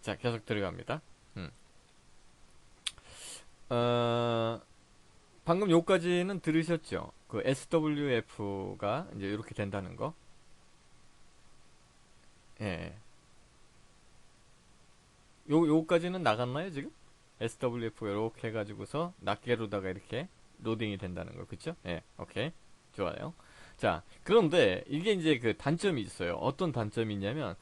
자, 계속 들어갑니다. 음. 어, 방금 요까지는 들으셨죠? 그 SWF가 이제 이렇게 된다는 거. 예. 요까지는 나갔나요, 지금? SWF가 이렇게 해가지고서 낱개로다가 이렇게 로딩이 된다는 거. 그쵸? 예. 오케이. 좋아요. 자, 그런데 이게 이제 그 단점이 있어요. 어떤 단점이 있냐면,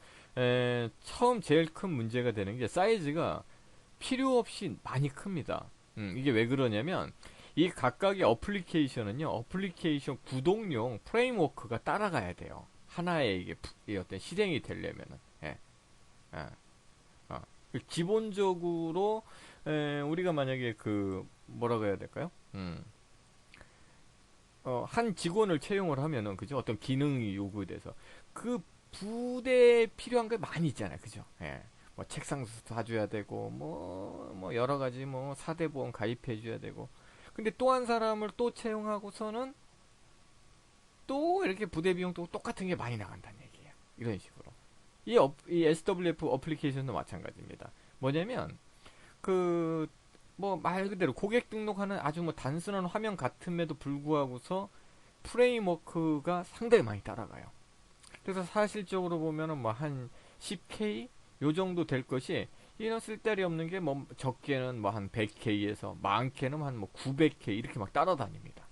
처음 제일 큰 문제가 되는 게 사이즈가 필요 없이 많이 큽니다. 이게 왜 그러냐면 이 각각의 어플리케이션은요, 어플리케이션 구동용 프레임워크가 따라가야 돼요. 하나의 이게 이 어떤 실행이 되려면은. 예, 예, 어. 기본적으로 우리가 만약에 그 뭐라고 해야 될까요? 한 직원을 채용을 하면은 그죠? 어떤 기능이 요구돼서 그 부대에 필요한 게 많이 있잖아요, 그죠? 예. 뭐 책상도 사줘야 되고 뭐 여러 가지 뭐 사대보험 가입해줘야 되고 근데 또 한 사람을 또 채용하고서는 또 이렇게 부대 비용도 똑같은 게 많이 나간다는 얘기예요. 이런 식으로 이 SWF 어플리케이션도 마찬가지입니다. 뭐냐면 그 뭐 말 그대로 고객 등록하는 아주 뭐 단순한 화면 같음에도 불구하고서 프레임워크가 상당히 많이 따라가요. 그래서 사실적으로 보면은 뭐 한 10K 요 정도 될 것이 이런 쓸데리 없는 게 뭐 적게는 뭐 한 100K에서 많게는 한 뭐 900K 이렇게 막 따라다닙니다.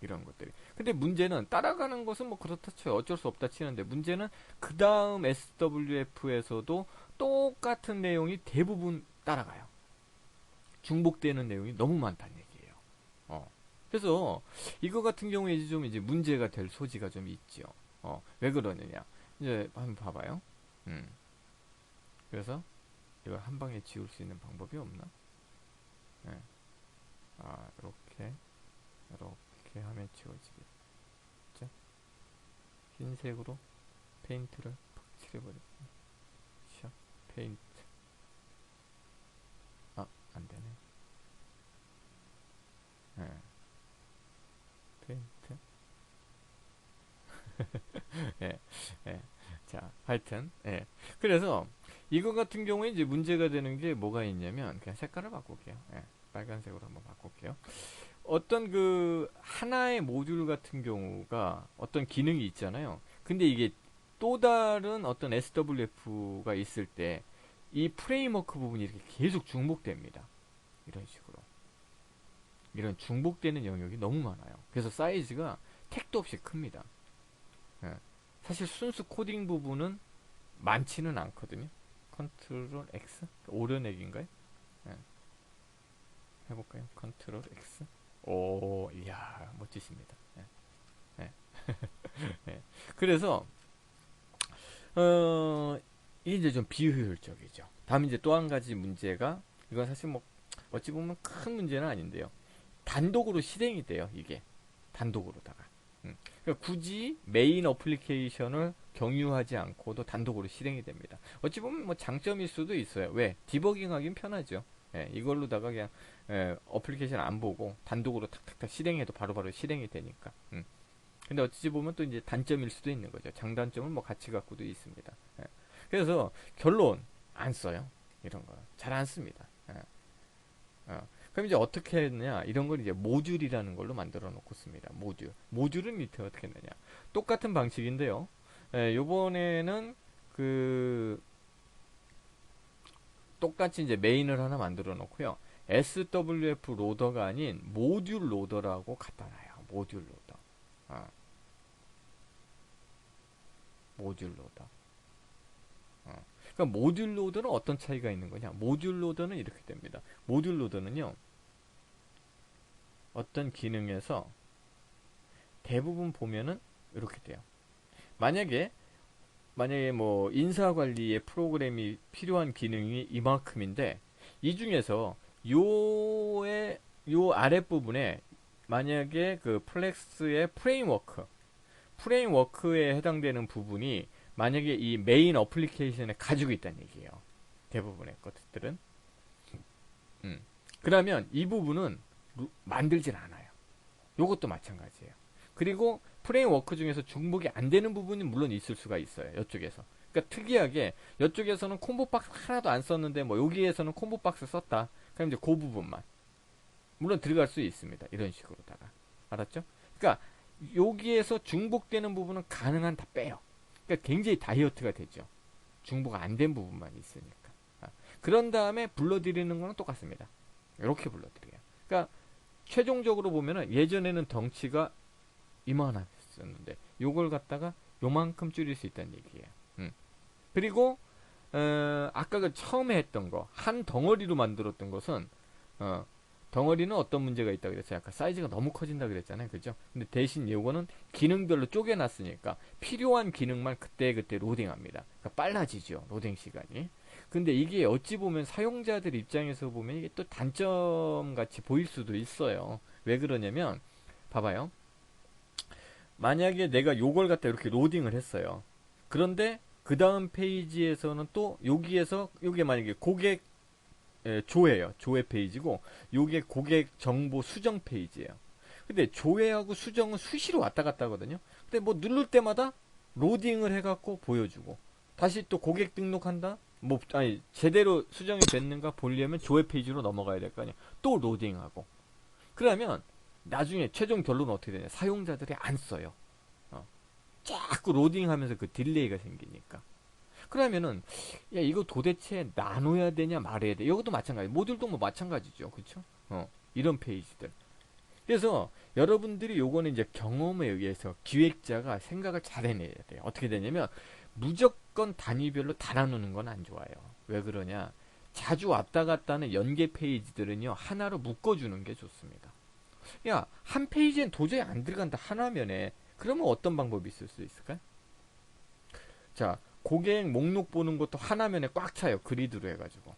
이런 것들이. 근데 문제는 따라가는 것은 뭐 그렇다 쳐요. 어쩔 수 없다 치는데 문제는 그 다음 SWF에서도 똑같은 내용이 대부분 따라가요. 중복되는 내용이 너무 많다는 얘기예요. 그래서 이거 같은 경우에 이제 좀 이제 문제가 될 소지가 좀 있죠. 왜 그러느냐? 이제 한번 봐봐요. 음. 그래서 이걸 한 방에 지울 수 있는 방법이 없나? 네. 이렇게 하면 지워지겠죠? 흰색으로 페인트를 팍 칠해버릴게요. 샵, 페인트. 안 되네. 네. 페인트. 예, 예. 자, 하여튼, 예. 그래서, 이거 같은 경우에 이제 문제가 되는 게 뭐가 있냐면, 그냥 색깔을 바꿀게요. 예. 빨간색으로 한번 바꿀게요. 어떤 그, 하나의 모듈 같은 경우가 어떤 기능이 있잖아요. 근데 이게 또 다른 어떤 SWF가 있을 때, 이 프레임워크 부분이 이렇게 계속 중복됩니다. 이런 식으로. 이런 중복되는 영역이 너무 많아요. 그래서 사이즈가 택도 없이 큽니다. 예. 사실 순수 코딩 부분은 많지는 않거든요. 컨트롤 X? 오려내기인가요? 예. 해볼까요? 컨트롤 X? 오, 이야, 멋지십니다. 예. 예. 예. 그래서, 이게 이제 좀 비효율적이죠. 다음 이제 또 한 가지 문제가, 이건 사실 뭐, 어찌 보면 큰 문제는 아닌데요. 단독으로 실행이 돼요, 이게. 단독으로다가. 그러니까 굳이 메인 어플리케이션을 경유하지 않고도 단독으로 실행이 됩니다. 어찌 보면 뭐 장점일 수도 있어요. 왜? 디버깅하기는 편하죠. 예, 이걸로다가 그냥 어플리케이션 안 보고 단독으로 탁탁탁 실행해도 바로바로 실행이 되니까. 근데 어찌 보면 또 이제 단점일 수도 있는 거죠. 장단점을 뭐 같이 갖고도 있습니다. 예. 그래서 결론 안 써요. 이런 거 잘 안 씁니다. 예. 그럼 이제 어떻게 했느냐? 이런 걸 이제 모듈이라는 걸로 만들어 놓고 씁니다. 모듈. 모듈은 밑에 어떻게 했느냐? 똑같은 방식인데요. 요번에는 그 똑같이 이제 메인을 하나 만들어 놓고요. SWF 로더가 아닌 모듈 로더라고 갖다 놔요. 모듈 로더. 아, 모듈 로더. 그러니까 모듈 로더는 어떤 차이가 있는 거냐? 모듈 로더는 이렇게 됩니다. 모듈 로더는요. 어떤 기능에서 대부분 보면은 이렇게 돼요. 만약에 뭐 인사 관리의 프로그램이 필요한 기능이 이만큼인데 이 중에서 요의 요 아랫부분에 만약에 그 플렉스의 프레임워크에 해당되는 부분이 만약에 이 메인 어플리케이션에 가지고 있다는 얘기예요. 대부분의 것들은. 음. 그러면 이 부분은 만들질 않아요. 요것도 마찬가지예요. 그리고 프레임워크 중에서 중복이 안 되는 부분이 물론 있을 수가 있어요. 이쪽에서. 그러니까 특이하게 이쪽에서는 콤보 박스 하나도 안 썼는데 뭐 여기에서는 콤보 박스 썼다. 그럼 이제 그 부분만 물론 들어갈 수 있습니다. 이런 식으로다가 알았죠? 그러니까 여기에서 중복되는 부분은 가능한 다 빼요. 그러니까 굉장히 다이어트가 되죠. 중복 안 된 부분만 있으니까. 그런 다음에 불러드리는 거는 똑같습니다. 이렇게 불러드려요. 그러니까 최종적으로 보면은 예전에는 덩치가 이만했었는데 요걸 갖다가 요만큼 줄일 수 있다는 얘기예요. 그리고 아까 그 처음에 했던 거 한 덩어리로 만들었던 것은 덩어리는 어떤 문제가 있다고 그랬어요. 아까 사이즈가 너무 커진다 그랬잖아요. 그죠? 근데 대신 요거는 기능별로 쪼개놨으니까 필요한 기능만 그때그때 로딩합니다. 그러니까 빨라지죠. 로딩 시간이. 근데 이게 어찌 보면 사용자들 입장에서 보면 이게 또 단점 같이 보일 수도 있어요. 왜 그러냐면 봐봐요. 만약에 내가 요걸 갖다 이렇게 로딩을 했어요. 그런데 그 다음 페이지에서는 또 여기에서 요게 만약에 고객 조회요. 조회 페이지고 요게 고객 정보 수정 페이지예요. 근데 조회하고 수정은 수시로 왔다 갔다 하거든요. 근데 뭐 누를 때마다 로딩을 해갖고 보여주고 다시 또 고객 등록한다. 뭐 아니 제대로 수정이 됐는가 보려면 조회 페이지로 넘어가야 될 거 아니야. 또 로딩하고 그러면 나중에 최종 결론은 어떻게 되냐? 사용자들이 안 써요. 자꾸 로딩하면서 그 딜레이가 생기니까. 그러면은 야 이거 도대체 나눠야 되냐 말아야 돼. 이것도 마찬가지. 모듈도 뭐 마찬가지죠. 그렇죠? 이런 페이지들. 그래서 여러분들이 요거는 이제 경험에 의해서 기획자가 생각을 잘 해내야 돼요. 어떻게 되냐면 무조건 단위별로 다 나누는 건 안 좋아요. 왜 그러냐? 자주 왔다 갔다 하는 연계 페이지들은요. 하나로 묶어주는 게 좋습니다. 야, 한 페이지엔 도저히 안 들어간다. 하나면에. 그러면 어떤 방법이 있을 수 있을까요? 자, 고객 목록 보는 것도 하나면에 꽉 차요. 그리드로 해가지고.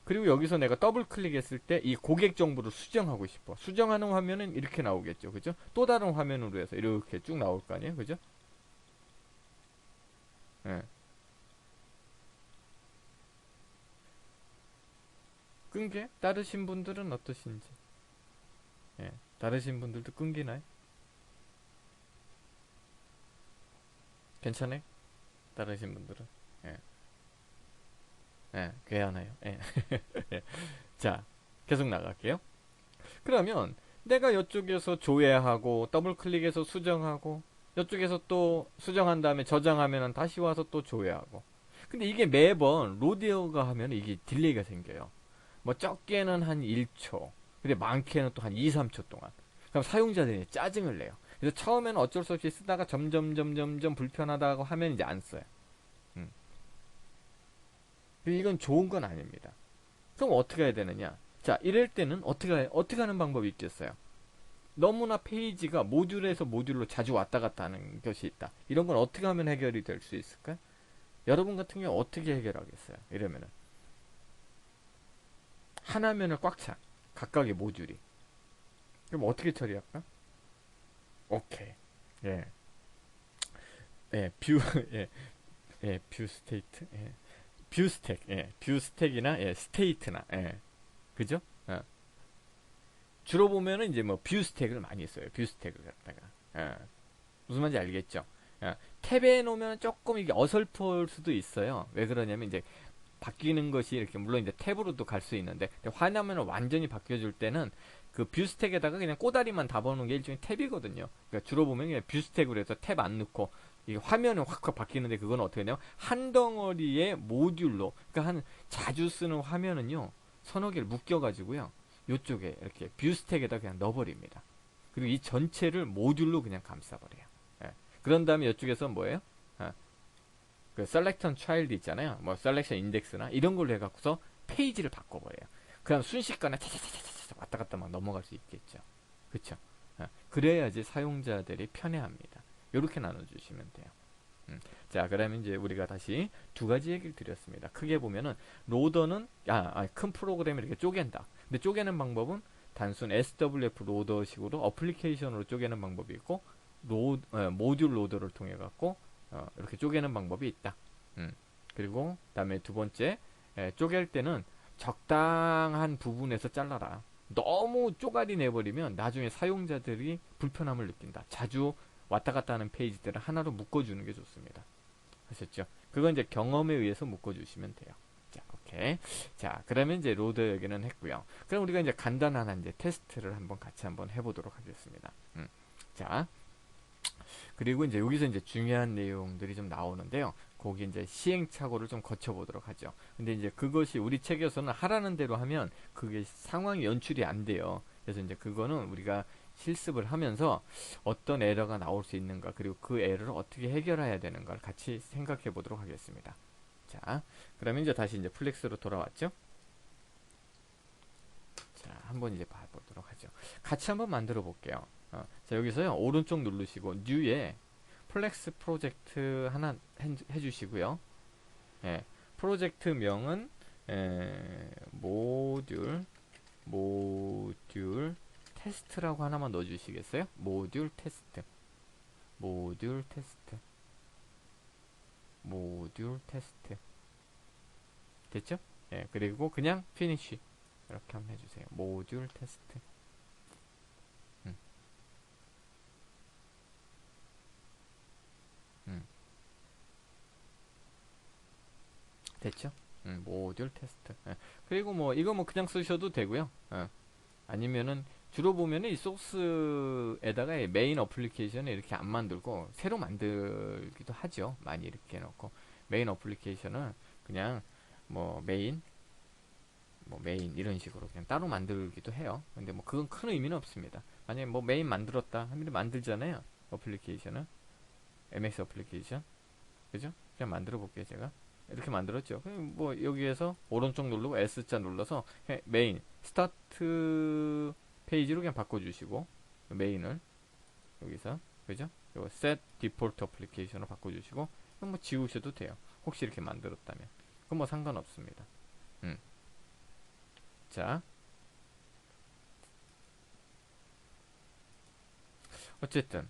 그리고 여기서 내가 더블 클릭했을 때 이 고객 정보를 수정하고 싶어. 수정하는 화면은 이렇게 나오겠죠. 그죠? 또 다른 화면으로 해서 이렇게 쭉 나올 거 아니에요. 그죠? 예. 끈게? 따르신 분들은 어떠신지? 예. 다르신 분들도 끊기나요? 괜찮아요? 다르신 분들은? 예. 예, 괜찮아요. 예. 자, 계속 나갈게요. 그러면 내가 이쪽에서 조회하고 더블 클릭해서 수정하고 이쪽에서 또 수정한 다음에 저장하면 다시 와서 또 조회하고 근데 이게 매번 로드가 하면 이게 딜레이가 생겨요. 뭐 적게는 한 1초 근데 많게는 또 한 2, 3초 동안 그럼 사용자들이 짜증을 내요. 그래서 처음에는 어쩔 수 없이 쓰다가 점점 불편하다고 하면 이제 안 써요. 음. 이건 좋은 건 아닙니다. 그럼 어떻게 해야 되느냐? 자, 이럴 때는 어떻게 하는 방법이 있겠어요? 너무나 페이지가 모듈에서 모듈로 자주 왔다 갔다 하는 것이 있다. 이런 건 어떻게 하면 해결이 될 수 있을까요? 여러분 같은 경우 어떻게 해결하겠어요? 이러면은 하나면을 꽉 차. 각각의 모듈이. 그럼 어떻게 처리할까? 오케이. 예. 예, 뷰, 예, 예, 뷰 스테이트, 예, 뷰 스택, 예, 뷰 스택이나, 예, 스테이트나, 예, 그죠? 주로 보면은 이제 뭐 뷰 스택을 많이 써요. 뷰 스택을 갖다가. 무슨 말인지 알겠죠? 탭에 놓으면 조금 이게 어설플 수도 있어요. 왜 그러냐면 이제 바뀌는 것이 이렇게 물론 이제 탭으로도 갈 수 있는데 화면을 완전히 바뀌어줄 때는 그 뷰스택에다가 그냥 꼬다리만 담아놓은 게 일종의 탭이거든요. 그러니까 주로 보면 그냥 뷰스택으로 해서 탭 안 넣고 이 화면은 확 바뀌는데 그건 어떻게 되냐면 한 덩어리의 모듈로 그러니까 한 자주 쓰는 화면은요 서너 개를 묶여가지고요 요쪽에 이렇게 뷰스택에다 그냥 넣어버립니다. 그리고 이 전체를 모듈로 그냥 감싸버려요. 예. 그런 다음에 이쪽에서 뭐예요? 그 셀렉션 차일드 있잖아요. 뭐 셀렉션 인덱스나 이런 걸로 해갖고서 페이지를 바꿔버려요. 그냥 순식간에 차차차차차 왔다 갔다 막 넘어갈 수 있겠죠. 그쵸? 그래야지 사용자들이 편해합니다. 이렇게 나눠주시면 돼요. 자, 그러면 이제 우리가 다시 두 가지 얘기를 드렸습니다. 크게 보면은 로더는 큰 프로그램을 이렇게 쪼갠다. 근데 쪼개는 방법은 단순 SWF 로더식으로 어플리케이션으로 쪼개는 방법이 있고 모듈 로더를 통해 갖고 이렇게 쪼개는 방법이 있다. 그리고 다음에 두 번째 쪼갤 때는 적당한 부분에서 잘라라. 너무 쪼가리 내버리면 나중에 사용자들이 불편함을 느낀다. 자주 왔다 갔다 하는 페이지들을 하나로 묶어주는 게 좋습니다. 아셨죠? 그건 이제 경험에 의해서 묶어주시면 돼요. 자, 오케이. 자, 그러면 이제 로더 여기는 했고요. 그럼 우리가 이제 간단한 이제 테스트를 한번 같이 한번 해보도록 하겠습니다. 자, 그리고 이제 여기서 이제 중요한 내용들이 좀 나오는데요. 거기 이제 시행착오를 좀 거쳐보도록 하죠. 근데 이제 그것이 우리 책에서는 하라는 대로 하면 그게 상황이 연출이 안 돼요. 그래서 이제 그거는 우리가 실습을 하면서 어떤 에러가 나올 수 있는가, 그리고 그 에러를 어떻게 해결해야 되는가를 같이 생각해 보도록 하겠습니다. 자, 그러면 이제 다시 이제 플렉스로 돌아왔죠? 자, 한번 이제 봐보도록 하죠. 같이 한번 만들어 볼게요. 자, 여기서요, 오른쪽 누르시고, New에 플렉스 프로젝트 하나 해주시고요. 예, 프로젝트 명은, 모듈 테스트라고 하나만 넣어주시겠어요? 모듈 테스트. 모듈 테스트. 모듈 테스트. 됐죠? 예, 그리고 그냥 피니쉬. 이렇게 한번 해주세요. 모듈 테스트. 음, 음. 됐죠? 모듈 테스트. 예. 그리고 뭐 이거 뭐 그냥 쓰셔도 되고요. 아니면은 주로 보면은 이 소스에다가 이 메인 어플리케이션을 이렇게 안 만들고 새로 만들기도 하죠. 많이 이렇게 해놓고 메인 어플리케이션은 그냥 뭐 메인 이런 식으로 그냥 따로 만들기도 해요. 근데 뭐 그건 큰 의미는 없습니다. 만약에 뭐 메인 만들었다 하면 만들잖아요. 어플리케이션은 MX 어플리케이션, 그죠? 그냥 만들어 볼게요. 제가 이렇게 만들었죠. 그럼 뭐 여기에서 오른쪽 누르고 S자 눌러서 메인 스타트 페이지로 그냥 바꿔주시고 메인을 여기서, 그죠? 요 set default application으로 바꿔주시고 뭐 지우셔도 돼요. 혹시 이렇게 만들었다면 그건 뭐 상관없습니다. 음. 자, 어쨌든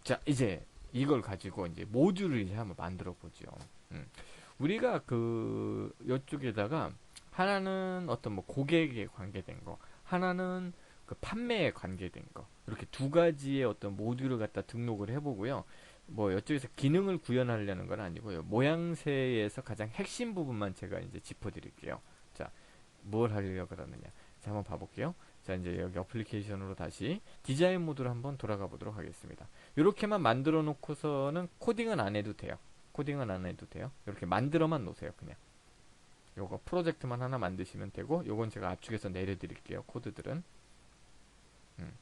자, 이제 이걸 가지고 이제 모듈을 이제 한번 만들어 보죠. 음. 우리가 그 이쪽에다가 하나는 어떤 뭐 고객에 관계된 거, 하나는 그 판매에 관계된 거, 이렇게 두 가지의 어떤 모듈을 갖다 등록을 해보고요. 뭐 이쪽에서 기능을 구현하려는 건 아니고요. 모양새에서 가장 핵심 부분만 제가 이제 짚어드릴게요. 자, 뭘 하려고 그러느냐. 자, 한번 봐볼게요. 자, 이제 여기 어플리케이션으로 다시 디자인 모드로 한번 돌아가 보도록 하겠습니다. 이렇게만 만들어 놓고서는 코딩은 안 해도 돼요. 코딩은 안 해도 돼요. 이렇게 만들어만 놓으세요. 그냥. 요거 프로젝트만 하나 만드시면 되고, 요건 제가 압축해서 내려드릴게요. 코드들은. 음.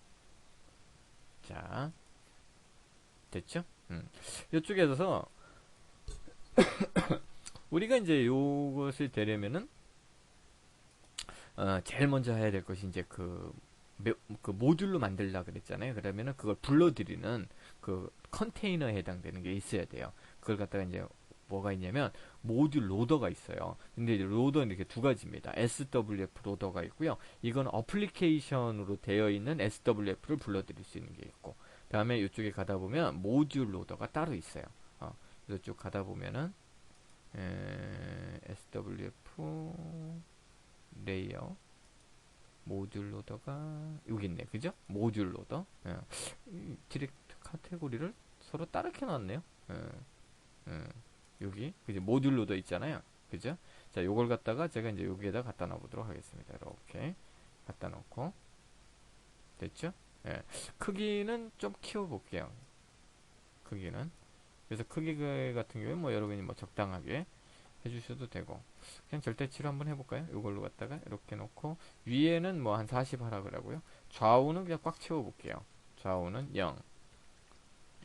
자, 됐죠? 이쪽에서 우리가 이제 요것을 되려면은 제일 먼저 해야 될 것이 이제 그 모듈로 만들라 그랬잖아요. 그러면은 그걸 불러들이는 그 컨테이너에 해당되는 게 있어야 돼요. 그걸 갖다가 이제 뭐가 있냐면 모듈 로더가 있어요. 근데 이제 로더는 이렇게 두 가지입니다. SWF 로더가 있고요. 이건 어플리케이션으로 되어 있는 SWF를 불러들일 수 있는 게 있고, 다음에 이쪽에 가다 보면 모듈 로더가 따로 있어요. 그래서 쭉 가다 보면은 SWF 레이어 모듈 로더가 여기 있네, 그죠? 모듈 로더. 디렉트 카테고리를 서로 따르게 놨네요. 여기 그죠? 모듈 로더 있잖아요, 그죠? 자, 요걸 갖다가 제가 이제 여기에다 갖다 놔보도록 하겠습니다. 이렇게 갖다 놓고 됐죠? 예. 크기는 좀 키워볼게요. 크기는, 그래서 크기 같은 경우에 뭐 여러분이 뭐 적당하게 해주셔도 되고, 그냥 절대치로 한번 해볼까요? 이걸로 갖다가 이렇게 놓고 위에는 뭐 한 40 하라 그러고요. 좌우는 그냥 꽉 채워볼게요. 좌우는 0,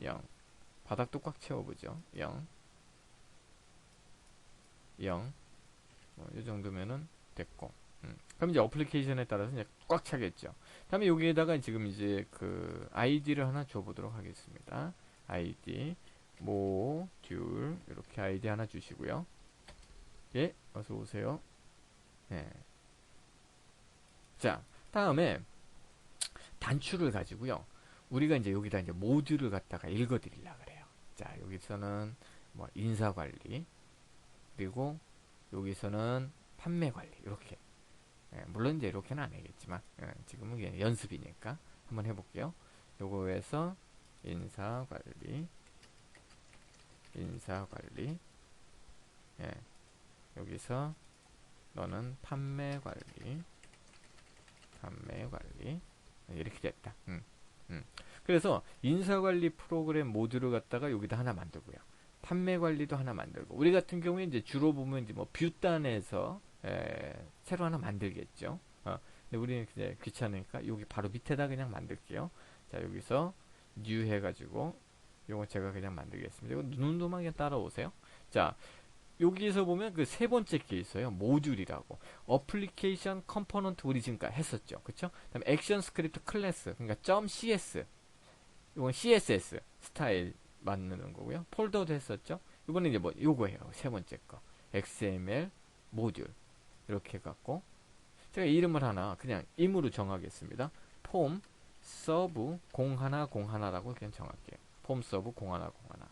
0. 바닥도 꽉 채워보죠. 0, 0. 이 정도면은 됐고. 그럼 이제 어플리케이션에 따라서 이제 꽉 차겠죠. 다음에 여기에다가 지금 이제 그 아이디를 하나 줘보도록 하겠습니다. 아이디 모듈 이렇게 아이디 하나 주시고요. 예, 어서 오세요. 예. 자, 다음에 단추를 가지고요. 우리가 이제 여기다 이제 모듈을 갖다가 읽어드리려 그래요. 자, 여기서는 뭐 인사 관리, 그리고 여기서는 판매 관리, 이렇게. 예, 물론 이제 이렇게는 안 하겠지만, 지금은 이게 연습이니까 한번 해볼게요. 요거에서 인사 관리, 인사 관리, 여기서 너는 판매 관리 이렇게 됐다. 그래서 인사관리 프로그램 모듈을 갖다가 여기다 하나 만들고요. 판매 관리도 하나 만들고, 우리 같은 경우에 이제 주로 보면 이제 뭐 뷰단에서 새로 하나 만들겠죠. 근데 우리는 이제 귀찮으니까 여기 바로 밑에다 그냥 만들게요. 자, 여기서 new 해가지고 요거 제가 그냥 만들겠습니다. 이거 눈으로만 그냥 따라오세요. 자, 여기서 보면 그 세 번째 게 있어요. 모듈이라고. 어플리케이션 컴포넌트 우리 지금까지 했었죠. 그쵸? 그다음에 액션 스크립트 클래스, 그러니까 .cs. 이건 CSS 스타일 만드는 거고요. 폴더도 했었죠. 이번에 이제 뭐 요거예요. 세 번째 거. XML 모듈. 이렇게 해갖고 제가 이름을 하나 그냥 임으로 정하겠습니다. 폼 서브 0101라고 그냥 정할게요. 폼 서브 0101.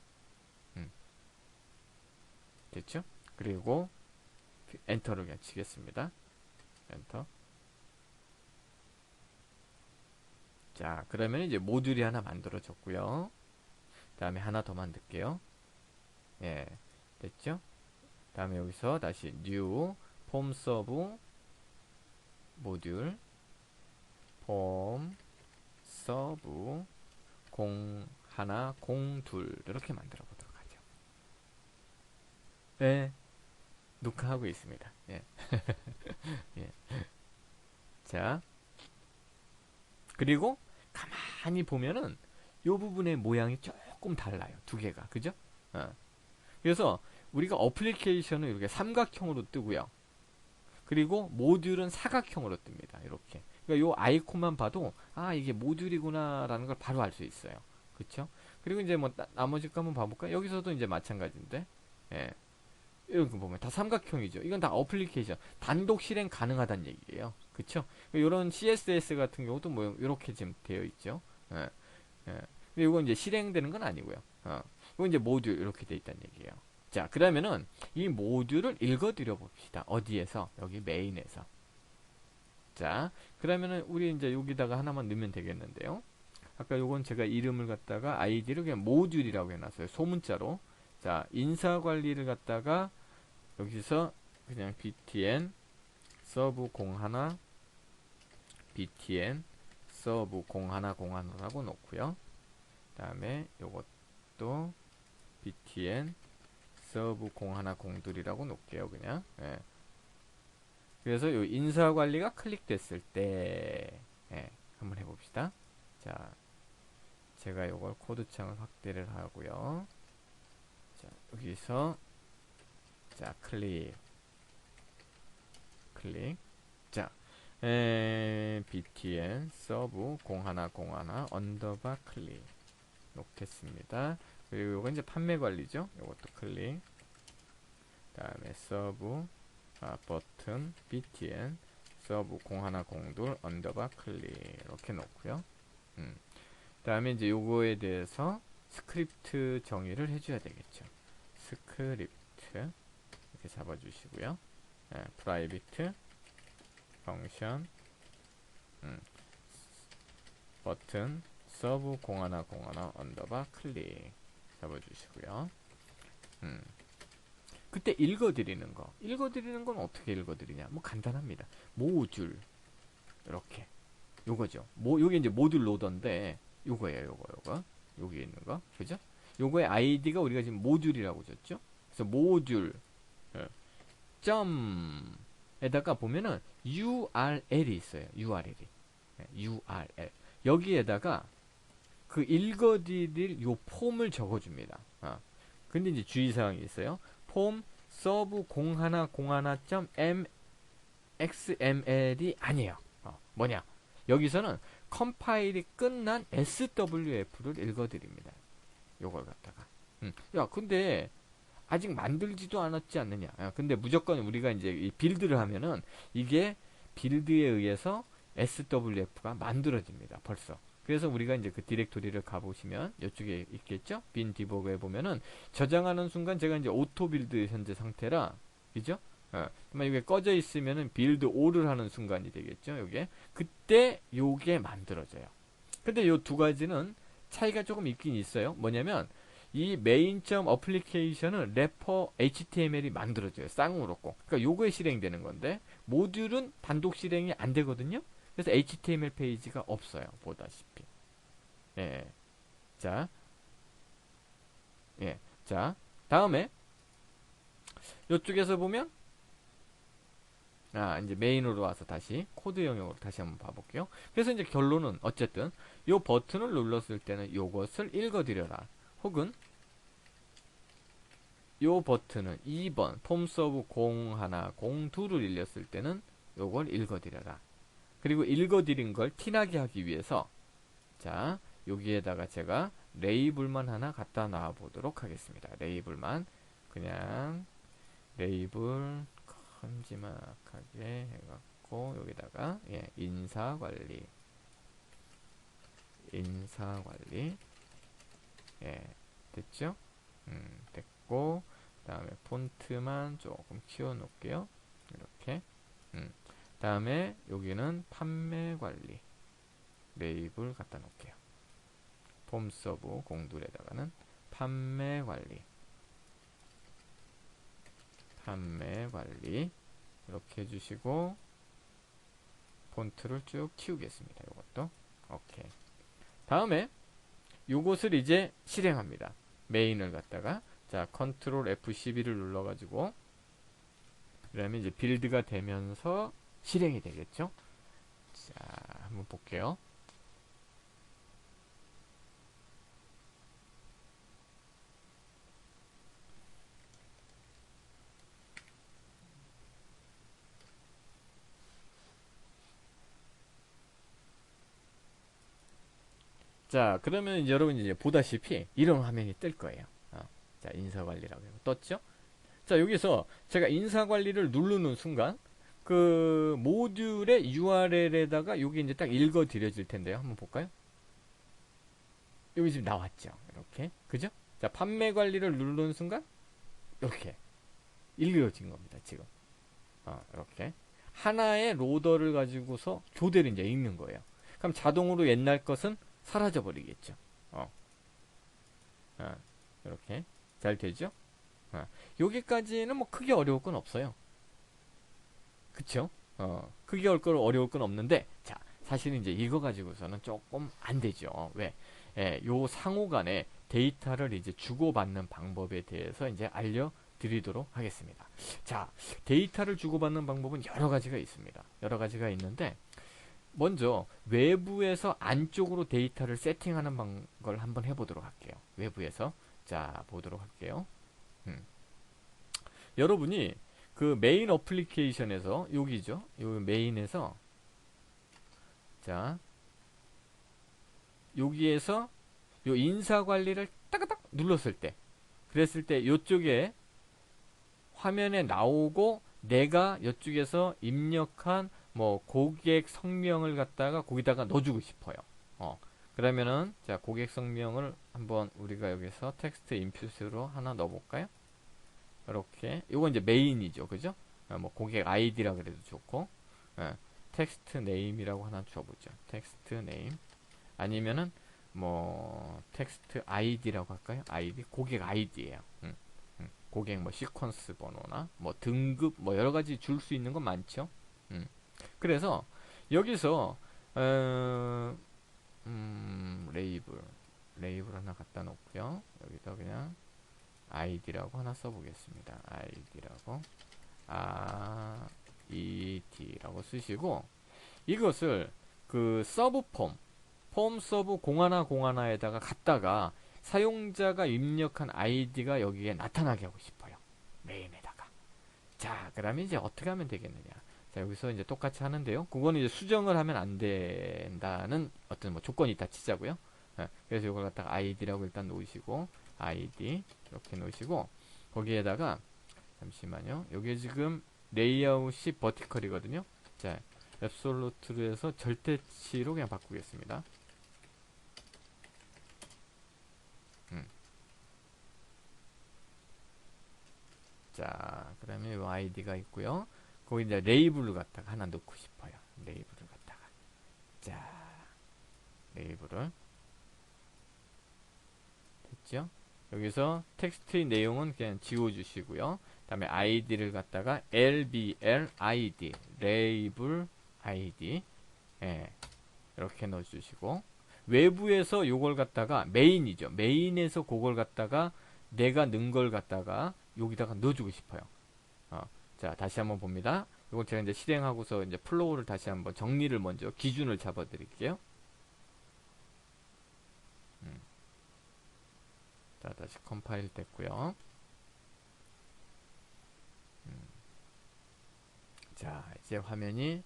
됐죠? 그리고 엔터를 그냥 치겠습니다. 엔터. 자, 그러면 이제 모듈이 하나 만들어졌고요. 다음에 하나 더 만들게요. 예, 됐죠? 다음에 여기서 다시 new 폼 서브 모듈 폼 서브 0102 이렇게 만들어 보도록 하죠. 예, 녹화하고 있습니다. 예. 예. 자, 그리고 가만히 보면은 요 부분의 모양이 조금 달라요. 두 개가. 그죠? 그래서 우리가 어플리케이션은 이렇게 삼각형으로 뜨고요. 그리고 모듈은 사각형으로 뜹니다. 이렇게. 그러니까 요 아이콘만 봐도 아, 이게 모듈이구나 라는 걸 바로 알 수 있어요. 그쵸? 그리고 이제 뭐 나머지 거 한번 봐볼까? 여기서도 이제 마찬가지인데. 예. 이런 거 보면 다 삼각형이죠. 이건 다 어플리케이션 단독 실행 가능하다는 얘기예요. 그쵸? 이런 CSS 같은 경우도 뭐 이렇게 지금 되어 있죠. 예. 예. 근데 이건 이제 실행되는 건 아니고요. 이건 이제 모듈 이렇게 되어 있다는 얘기예요. 자, 그러면은 이 모듈을 읽어드려 봅시다. 어디에서? 여기 메인에서. 자, 그러면은 우리 이제 여기다가 하나만 넣으면 되겠는데요. 아까 요건 제가 이름을 갖다가 아이디를 그냥 모듈이라고 해놨어요. 소문자로. 자, 인사관리를 갖다가 여기서 그냥 btn 서브 01 btn 서브 0101라고 놓고요. 그 다음에 요것도 btn 서브 0102라고 놓을게요. 그냥. 예. 그래서 요 인사관리가 클릭됐을 때 한번 해봅시다. 자, 제가 요걸 코드창을 확대를 하고요. 자, 여기서 자, 클릭. 자, btn 서브 0101 언더바 클릭 놓겠습니다. 그리고 요건 이제 판매 관리죠. 요것도 클릭. 다음에 서브 버튼 btn 서브 0102 언더바 클릭 이렇게 놓고요. 다음에 이제 요거에 대해서 스크립트 정의를 해줘야 되겠죠. 스크립트 이렇게 잡아주시고요. 프라이빗 펑션 버튼 서브 0101 언더바 클릭 잡아주시고요. 그때 읽어드리는 건 어떻게 읽어드리냐? 뭐 간단합니다. 모듈 이렇게 요거죠. 요게 이제 모듈 로더인데 요거예요. 요거 여기 있는 거, 그죠? 요거의 아이디가 우리가 지금 모듈이라고 줬죠. 그래서 모듈 점에다가 보면은 URL이 있어요. URL 여기에다가 그 읽어드릴 요 폼을 적어줍니다. 근데 이제 주의사항이 있어요. 폼 서브 0101.mxml이 아니에요. 뭐냐? 여기서는 컴파일이 끝난 SWF를 읽어드립니다. 요걸 갖다가. 야, 근데 아직 만들지도 않았지 않느냐? 근데 무조건 우리가 이제 이 빌드를 하면은 이게 빌드에 의해서 SWF가 만들어집니다. 벌써. 그래서 우리가 이제 그 디렉토리를 가보시면 이쪽에 있겠죠? 빈 디버그에 보면은 저장하는 순간 제가 이제 오토 빌드 현재 상태라, 그죠? 그러면 이게 꺼져 있으면은 빌드 오를 하는 순간이 되겠죠? 요게. 그때 요게 만들어져요. 근데 요 두 가지는 차이가 조금 있긴 있어요. 뭐냐면 이 메인.점 어플리케이션은 래퍼 HTML이 만들어져요. 쌍으로 꼭. 그러니까 요거에 실행되는 건데 모듈은 단독 실행이 안 되거든요. 그래서 HTML 페이지가 없어요. 보다시피. 예. 자, 예. 자, 다음에 이쪽에서 보면 이제 메인으로 와서 다시 코드 영역으로 다시 한번 봐볼게요. 그래서 이제 결론은 어쨌든 요 버튼을 눌렀을 때는 요것을 읽어드려라. 혹은 요 버튼은 2번 폼 서브 01, 02를 일렸을 때는 요걸 읽어드려라. 그리고 읽어드린 걸 티나게 하기 위해서 자, 여기에다가 제가 레이블만 하나 갖다 놔 보도록 하겠습니다. 레이블만 그냥 레이블 큼지막하게 해갖고 여기다가 인사관리 됐죠? 됐고 다음에 폰트만 조금 키워놓을게요. 이렇게 다음에 여기는 판매관리 레이블 갖다 놓을게요. 폼 서브 02에다가는 판매관리 이렇게 해주시고 폰트를 쭉 키우겠습니다. 이것도 오케이. 다음에 요것을 이제 실행합니다. 메인을 갖다가 자 컨트롤 F12를 눌러가지고 그러면 이제 빌드가 되면서 실행이 되겠죠. 자 한번 볼게요. 자, 그러면 이제 여러분 이제 보다시피 이런 화면이 뜰 거예요. 자, 인사관리라고 떴죠? 자, 여기서 제가 인사관리를 누르는 순간 그 모듈의 URL에다가 여기 이제 딱 읽어 드려질 텐데요. 한번 볼까요? 여기 지금 나왔죠. 이렇게. 그죠? 자, 판매 관리를 누르는 순간 이렇게 읽어진 겁니다. 지금. 이렇게. 하나의 로더를 가지고서 교대를 이제 읽는 거예요. 그럼 자동으로 옛날 것은 사라져 버리겠죠. 이렇게 잘 되죠? 여기까지는 뭐 크게 어려울 건 없어요. 그쵸? 크게 어려울 건 없는데, 자, 사실은 이제 이거 가지고서는 조금 안 되죠. 왜? 요 상호 간에 데이터를 이제 주고받는 방법에 대해서 이제 알려드리도록 하겠습니다. 자, 데이터를 주고받는 방법은 여러 가지가 있습니다. 여러 가지가 있는데, 먼저 외부에서 안쪽으로 데이터를 세팅하는 걸 한번 해보도록 할게요. 외부에서 자 보도록 할게요. 여러분이 그 메인 어플리케이션에서 여기죠. 요 메인에서 자 여기에서 요 인사관리를 따가닥 눌렀을 때 그랬을 때 요쪽에 화면에 나오고 내가 이쪽에서 입력한 뭐 고객 성명을 갖다가 거기다가 넣어주고 싶어요. 그러면은 자 고객 성명을 한번 우리가 여기서 텍스트 인풋으로 하나 넣어볼까요? 이렇게 이건 이제 메인이죠, 그죠? 뭐 고객 아이디라 그래도 좋고 텍스트 네임이라고 하나 줘보죠. 텍스트 네임 아니면은 뭐 텍스트 아이디라고 할까요? 아이디 고객 아이디예요. 고객 뭐 시퀀스 번호나 뭐 등급 뭐 여러 가지 줄 수 있는 건 많죠. 그래서 여기서 레이블 하나 갖다 놓고요. 여기다 그냥 아이디라고 하나 써보겠습니다. 아이디라고 아이디라고 쓰시고 이것을 그 서브 폼 서브 0101에다가 갖다가 사용자가 입력한 아이디가 여기에 나타나게 하고 싶어요. 메인에다가. 자, 그러면 이제 어떻게 하면 되겠느냐. 자, 여기서 이제 똑같이 하는데요. 그거는 이제 수정을 하면 안 된다는 어떤 뭐 조건이 있다 치자고요. 그래서 이걸 갖다가 아이디라고 일단 놓으시고, 아이디 이렇게 놓으시고, 거기에다가 잠시만요. 여기 지금 레이아웃이 버티컬이거든요. 자, 앱솔루트로 해서 절대치로 그냥 바꾸겠습니다. 자, 그러면 이 아이디가 있고요. 거기 이제 레이블을 갖다가 하나 넣고 싶어요. 레이블을 갖다가. 자, 레이블을. 됐죠? 여기서 텍스트의 내용은 그냥 지워주시고요. 다음에 id를 갖다가 lbl id, 레이블 id, 예, 이렇게 넣어주시고, 외부에서 요걸 갖다가 메인이죠. 메인에서 그걸 갖다가 내가 넣은 걸 갖다가 여기다가 넣어주고 싶어요. 자, 다시 한번 봅니다. 이걸 제가 이제 실행하고서 이제 플로우를 다시 한번 정리를 먼저 기준을 잡아 드릴게요. 자, 다시 컴파일 됐고요. 자, 이제 화면이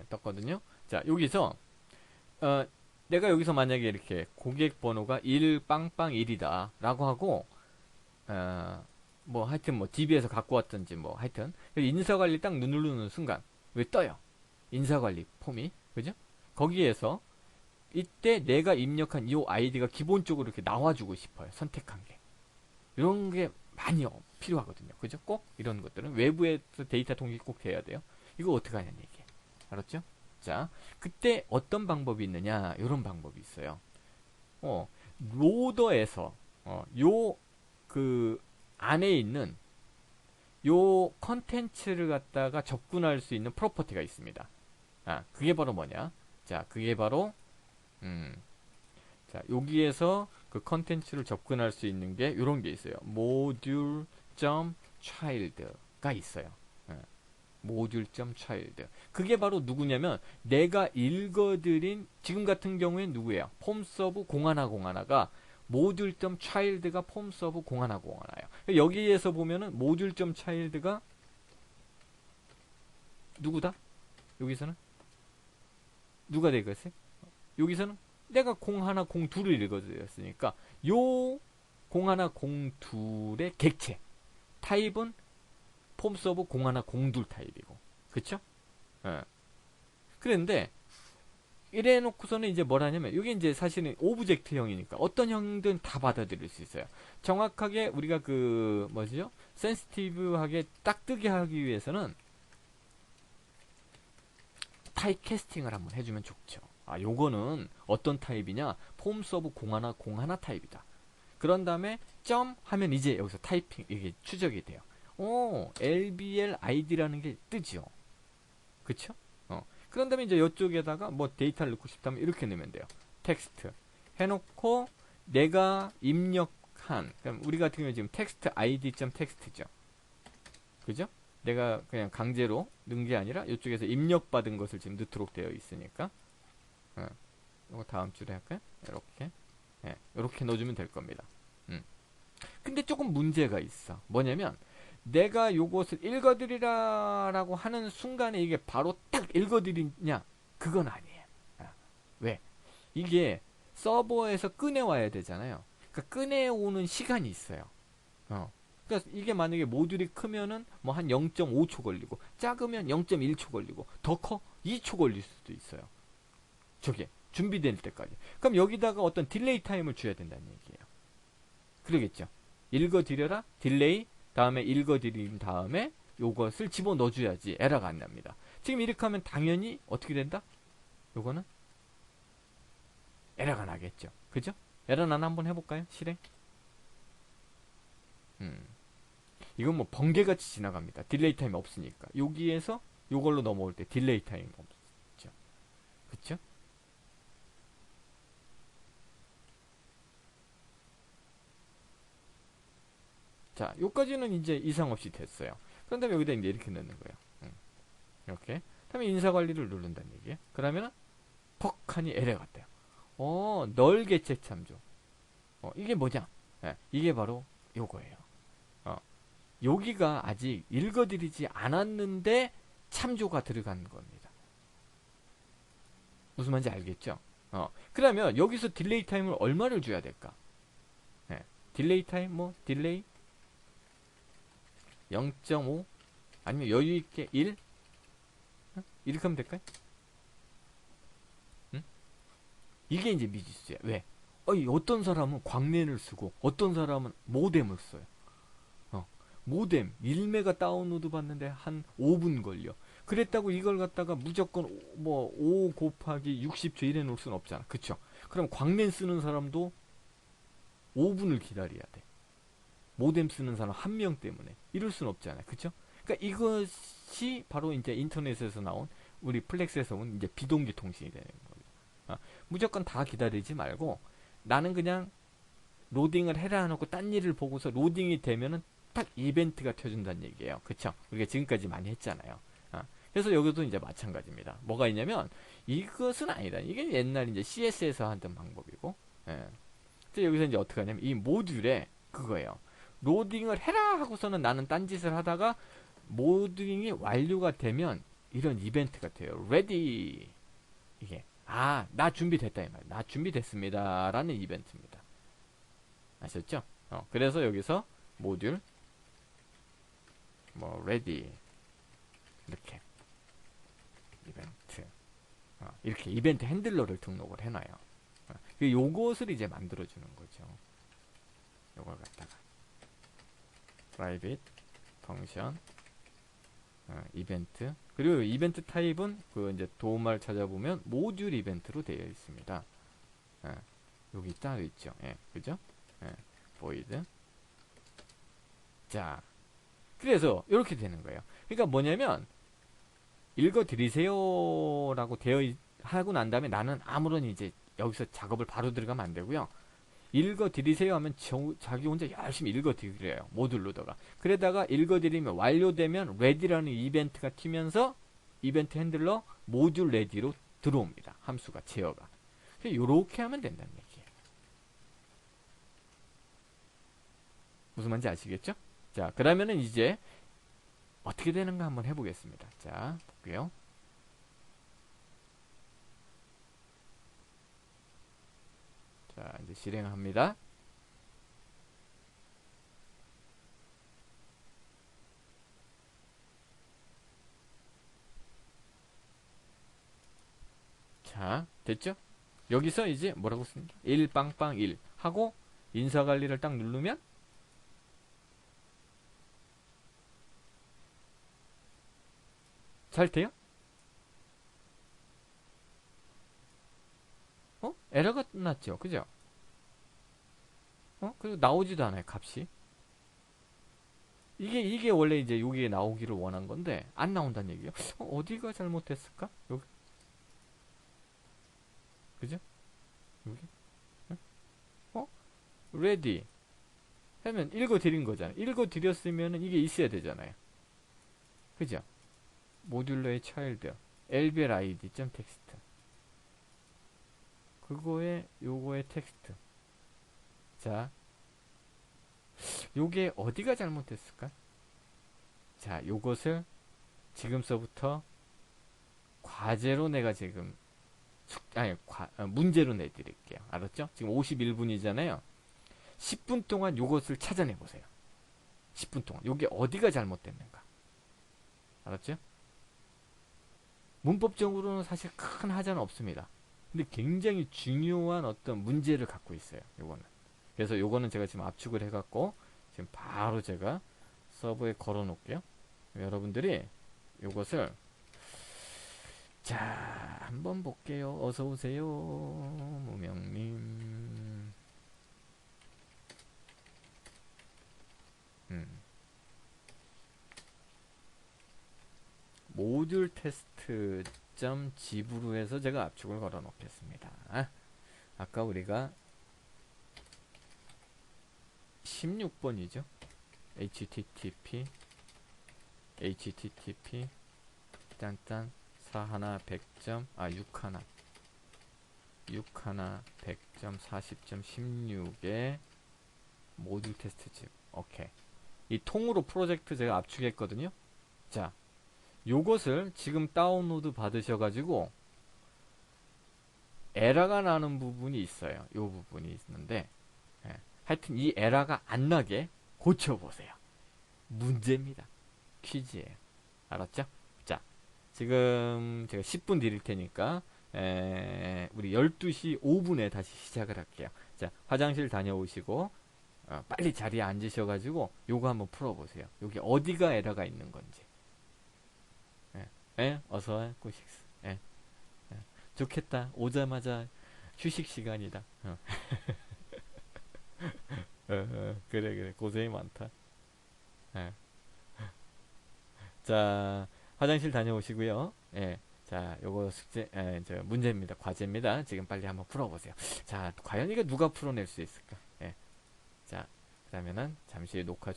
떴거든요. 자, 여기서 내가 여기서 만약에 이렇게 고객 번호가 1빵빵1이다 라고 하고 뭐 하여튼 뭐 DB에서 갖고 왔던지 뭐 하여튼 인사관리 딱 누르는 순간 왜 떠요? 인사관리 폼이, 그죠? 거기에서 이때 내가 입력한 이 아이디가 기본적으로 이렇게 나와주고 싶어요. 선택한 게. 이런 게 많이 필요하거든요. 그죠? 꼭 이런 것들은 외부에서 데이터 통일이 꼭 돼야 돼요. 이거 어떻게 하냐는 얘기예요. 알았죠? 자, 그때 어떤 방법이 있느냐? 이런 방법이 있어요. 로더에서 그 안에 있는 요 컨텐츠를 갖다가 접근할 수 있는 프로퍼티가 있습니다. 그게 바로 뭐냐? 자, 그게 바로 자, 여기에서 그 컨텐츠를 접근할 수 있는 게 이런 게 있어요. module.child가 있어요. module.child. 그게 바로 누구냐면 내가 읽어드린 지금 같은 경우엔 누구예요? 폼서브 010가 module.child가 폼서브 010예요. 여기에서 보면은 module.child가 누구다? 여기서는 누가 되겠어요? 여기서는 내가 0102를 읽어드렸으니까 요 0102의 객체 타입은 폼서브 0102 타입이고, 그쵸? 그런데 이래 놓고서는 이제 뭘 하냐면 이게 이제 사실은 오브젝트형이니까 어떤 형들은 다 받아들일 수 있어요. 정확하게 우리가 그 뭐죠? 센시티브하게 딱 뜨게 하기 위해서는 타입 캐스팅을 한번 해주면 좋죠. 요거는 어떤 타입이냐? 폼서브 0101 타입이다. 그런 다음에 점 하면 이제 여기서 타이핑 이게 추적이 돼요. LBL ID라는 게 뜨죠. 그쵸? 그런 다음에 이제 이쪽에다가 뭐 데이터를 넣고 싶다면 이렇게 넣으면 돼요. 텍스트 해놓고 내가 입력한, 그럼 우리 같은 경우에 지금 텍스트 id.txt죠. 그죠? 내가 그냥 강제로 넣은 게 아니라 이쪽에서 입력받은 것을 지금 넣도록 되어 있으니까 이거 다음 줄에 할까요? 이렇게 이렇게 넣어주면 될 겁니다. 근데 조금 문제가 있어. 뭐냐면 내가 요것을 읽어드리라 라고 하는 순간에 이게 바로 딱 읽어드리냐? 그건 아니에요. 왜? 이게 서버에서 꺼내와야 되잖아요. 그러니까 꺼내오는 시간이 있어요. 그러니까 이게 만약에 모듈이 크면은 뭐 한 0.5초 걸리고 작으면 0.1초 걸리고 더 커 2초 걸릴 수도 있어요. 저게 준비될 때까지. 그럼 여기다가 어떤 딜레이 타임을 줘야 된다는 얘기예요. 그러겠죠. 읽어드려라 딜레이 다음에 읽어드린 다음에 요것을 집어넣어줘야지 에러가 안 납니다. 지금 이렇게 하면 당연히 어떻게 된다? 요거는 에러가 나겠죠. 그죠? 에러 나나 한번 해볼까요? 실행. 이건 뭐 번개같이 지나갑니다. 딜레이 타임 없으니까. 여기에서 요걸로 넘어올 때 딜레이 타임 없죠. 그쵸? 자, 요까지는 이제 이상 없이 됐어요. 그런 다음에 여기다 이제 이렇게 넣는 거예요. 이렇게. 다음에 인사관리를 누른다는 얘기예요. 그러면은 퍽 하니 에러가 떠요. 널 개체 참조. 이게 뭐냐? 이게 바로 요거예요. 여기가 아직 읽어드리지 않았는데 참조가 들어간 겁니다. 무슨 말인지 알겠죠? 그러면 여기서 딜레이 타임을 얼마를 줘야 될까? 딜레이 타임 뭐 딜레이 0.5 아니면 여유있게 1 이렇게 하면 될까요? 이게 이제 미지수야. 왜? 어떤 사람은 광랜을 쓰고 어떤 사람은 모뎀을 써요. 모뎀 1메가 다운로드 받는데 한 5분 걸려. 그랬다고 이걸 갖다가 무조건 뭐 5 곱하기 60초 이래 놓을 수는 없잖아. 그쵸? 그럼 광랜 쓰는 사람도 5분을 기다려야 돼. 모뎀 쓰는 사람 한 명 때문에. 이럴 수는 없잖아요. 그쵸? 그러니까 이것이 바로 이제 인터넷에서 나온 우리 플렉스에서 온 이제 비동기 통신이 되는 거예요. 무조건 다 기다리지 말고 나는 그냥 로딩을 해라 해놓고 딴 일을 보고서 로딩이 되면은 딱 이벤트가 켜준다는 얘기예요. 그쵸? 우리가 지금까지 많이 했잖아요. 그래서 여기도 이제 마찬가지입니다. 뭐가 있냐면 이것은 아니다. 이게 옛날 이제 CS에서 하던 방법이고, 예. 그래서 여기서 이제 어떻게 하냐면 이 모듈에 그거예요. 로딩을 해라 하고서는 나는 딴짓을 하다가 모딩이 완료가 되면 이런 이벤트가 돼요. ready. 이게 나 준비됐다 이 말이야. 나 준비됐습니다 라는 이벤트입니다. 아셨죠? 그래서 여기서 모듈 뭐 ready 이렇게 이벤트 이렇게 이벤트 핸들러를 등록을 해놔요. 요것을 이제 만들어주는 거죠. 요걸 갖다가 private function 이벤트 그리고 이벤트 타입은 그 이제 도움말 찾아보면 모듈 이벤트로 되어 있습니다. 여기 따로 있죠. 그죠? void. 자, 그래서 이렇게 되는 거예요. 그러니까 뭐냐면 읽어드리세요라고 하고 난 다음에 나는 아무런 이제 여기서 작업을 바로 들어가면 안 되고요. 읽어드리세요 하면 자기 혼자 열심히 읽어드려요. 모듈로다가. 그러다가 읽어드리면 완료되면 ready라는 이벤트가 튀면서 이벤트 핸들러 모듈 ready로 들어옵니다. 함수가 제어가. 이렇게 하면 된다는 얘기예요. 무슨 말인지 아시겠죠? 자, 그러면은 이제 어떻게 되는가 한번 해보겠습니다. 자, 볼게요. 자, 이제 실행합니다. 자, 됐죠? 여기서 이제 뭐라고 씁니까? 1빵빵 1 하고 인사관리를 딱 누르면 잘 돼요? 에러가 났죠? 그죠? 그리고 나오지도 않아요, 값이. 이게 원래 이제 여기에 나오기를 원한 건데, 안 나온다는 얘기예요. 어디가 잘못됐을까? 여기. 그죠? 여기. ready. 하면 읽어드린 거잖아요. 읽어드렸으면 이게 있어야 되잖아요. 그죠? 모듈러의 차일드, lbl id.txt. 그거에, 요거의 텍스트. 자, 요게 어디가 잘못됐을까? 자, 요것을 지금서부터 과제로 내가 지금 문제로 내드릴게요. 알았죠? 지금 51분이잖아요. 10분 동안 요것을 찾아내 보세요. 10분 동안 요게 어디가 잘못됐는가? 알았죠? 문법적으로는 사실 큰 하자는 없습니다. 근데 굉장히 중요한 어떤 문제를 갖고 있어요. 요거는. 그래서 요거는 제가 지금 압축을 해갖고 지금 바로 제가 서버에 걸어 놓을게요. 여러분들이 요것을 자 한번 볼게요. 어서오세요 무명님. 모듈 테스트 .zip으로 해서 제가 압축을 걸어 놓겠습니다. 아까 우리가 16번이죠. http 딴딴 41 100점 61 100.40.16의 모듈 테스트 집. 오케이. 이 통으로 프로젝트 제가 압축했거든요. 자, 요것을 지금 다운로드 받으셔가지고 에러가 나는 부분이 있어요. 요 부분이 있는데 하여튼 이 에러가 안 나게 고쳐보세요. 문제입니다. 퀴즈예요. 알았죠? 자, 지금 제가 10분 드릴 테니까 우리 12시 5분에 다시 시작을 할게요. 자, 화장실 다녀오시고 빨리 자리에 앉으셔가지고 요거 한번 풀어보세요. 여기 어디가 에러가 있는 건지. 예, 어서와, 꾸식스. 예, 예. 좋겠다. 오자마자 휴식 시간이다. 그래, 그래. 고생이 많다. 예. 자, 화장실 다녀오시고요. 예. 자, 요거 숙제, 저 문제입니다. 과제입니다. 지금 빨리 한번 풀어보세요. 자, 과연 이거 누가 풀어낼 수 있을까? 예. 자, 그러면은 잠시 녹화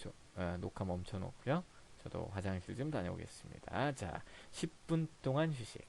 멈춰 놓고요. 저도 화장실 좀 다녀오겠습니다. 자, 10분 동안 휴식.